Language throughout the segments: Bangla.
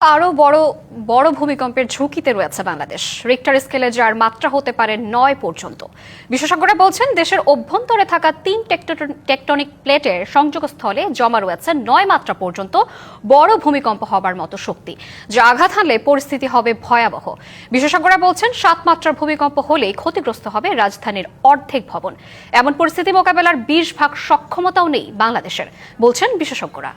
আরও বড় বড় ভূমিকম্পের ঝুঁকিতে রয়েছে বাংলাদেশ। রিক্টার স্কেলে যার মাত্রা হতে পারে ৯ পর্যন্ত। বিশেষজ্ঞরা বলছেন দেশের অভ্যন্তরে থাকা ৩ টেকটনিক প্লেটের সংযোগস্থলে জমা রয়েছে ৯ মাত্রা পর্যন্ত বড় ভূমিকম্প হবার মতো শক্তি, যা আঘাত হানলে পরিস্থিতি হবে ভয়াবহ। বিশেষজ্ঞরা বলছেন ৭ মাত্রার ভূমিকম্প হলেই ক্ষতিগ্রস্ত হবে রাজধানীর অর্ধেক ভবন। এমন পরিস্থিতি মোকাবেলার ২০% সক্ষমতাও নেই বাংলাদেশের, বলছেন বিশেষজ্ঞরা।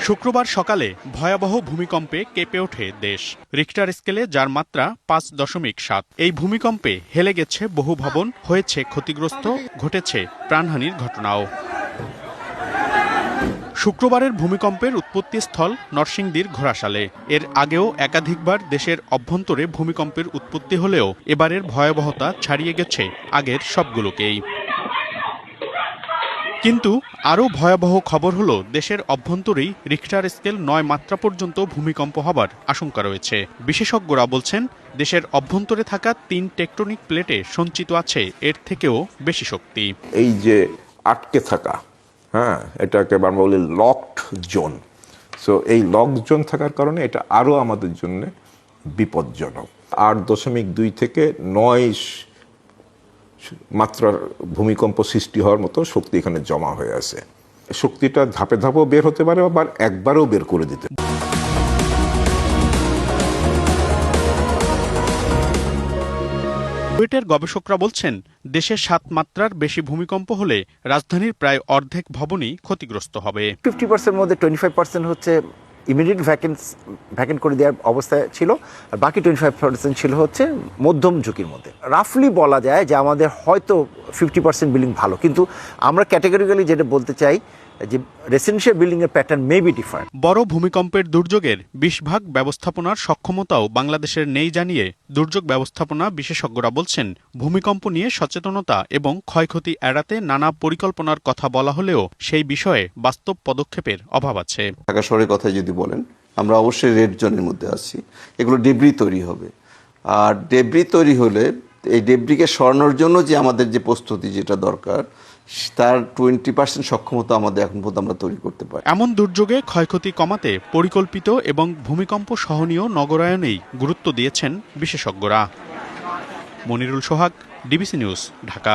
শুক্রবার সকালে ভয়াবহ ভূমিকম্পে কেঁপে ওঠে দেশ। রিক্টার স্কেলে যার মাত্রা ৫.৭। এই ভূমিকম্পে হেলে গেছে বহু ভবন, হয়েছে ক্ষতিগ্রস্ত, ঘটেছে প্রাণহানির ঘটনাও। শুক্রবারের ভূমিকম্পের উৎপত্তিস্থল নরসিংদীর ঘোড়াশালে। এর আগেও একাধিকবার দেশের অভ্যন্তরে ভূমিকম্পের উৎপত্তি হলেও এবারের ভয়াবহতা ছাড়িয়ে গেছে আগের সবগুলোকেই। কিন্তু আরও ভয়াবহ খবর হলো দেশের অভ্যন্তরেই রিক্টার স্কেল ৯ মাত্রা পর্যন্ত ভূমিকম্প হবার আশঙ্কা রয়েছে। বিশেষজ্ঞরা বলছেন দেশের অভ্যন্তরে থাকা ৩ টেকটনিক প্লেটে সঞ্চিত আছে এর থেকেও বেশি শক্তি। এই যে আটকে থাকা, এটাকে আমরা বলি লকড জোন। সো এই লকড জোন থাকার কারণে এটা আরও আমাদের জন্য বিপজ্জনক। ৮.২ থেকে ৯ মাত্রার ভূমিকম্প সৃষ্টি হওয়ার মতো শক্তি এখানে জমা হয়ে আছে। শক্তিটা ধাপে ধাপেও বের হতে পারে, আবার একবারও বের করে দিতে পারে। বুয়েটের গবেষকরা বলছেন দেশে ৭ মাত্রার বেশি ভূমিকম্প হলে রাজধানীর প্রায় অর্ধেক ভবনই ক্ষতিগ্রস্ত হবে। 50% মধ্যে 25% হচ্ছে ইমিডিয়েট ভ্যাকেন্ট করে দেওয়ার অবস্থায় ছিল, আর বাকি 25% ছিল হচ্ছে মধ্যম ঝুঁকির মধ্যে। রাফলি বলা যায় যে আমাদের হয়তো 50% বিল্ডিং ভালো, কিন্তু আমরা ক্যাটেগরিক্যালি যেটা বলতে চাই যে রেসিডেন্সিয়াল বিল্ডিং এর প্যাটার্ন মে বি ডিফারেন্ট। বড় ভূমিকম্পের দুর্যোগের ২০% ব্যবস্থাপনার সক্ষমতাও বাংলাদেশের নেই জানিয়ে দুর্যোগ ব্যবস্থাপনা বিশেষজ্ঞরা বলছেন ভূমিকম্প নিয়ে সচেতনতা এবং ক্ষয়ক্ষতি এড়াতে নানা পরিকল্পনার কথা বলা হলেও সেই বিষয়ে বাস্তব পদক্ষেপের অভাব আছে। ঢাকা শহরের কথা যদি বলেন, আমরা অবশ্যই রেড জোনের মধ্যে আছি। এগুলো ডেব্রি তৈরি হবে, আর ডেব্রি তৈরি হলে এই ডেব্রিকে সরানোর জন্য যে আমাদের যে প্রস্তুতি যেটা দরকার, তার 20% সক্ষমতা আমাদের এখন পর্যন্ত আমরা তৈরি করতে পারি। এমন দুর্যোগে ক্ষয়ক্ষতি কমাতে পরিকল্পিত এবং ভূমিকম্প সহনীয় নগরায়নেই গুরুত্ব দিয়েছেন বিশেষজ্ঞরা। মনিরুল সোহাগ, ডিবিসি নিউজ, ঢাকা।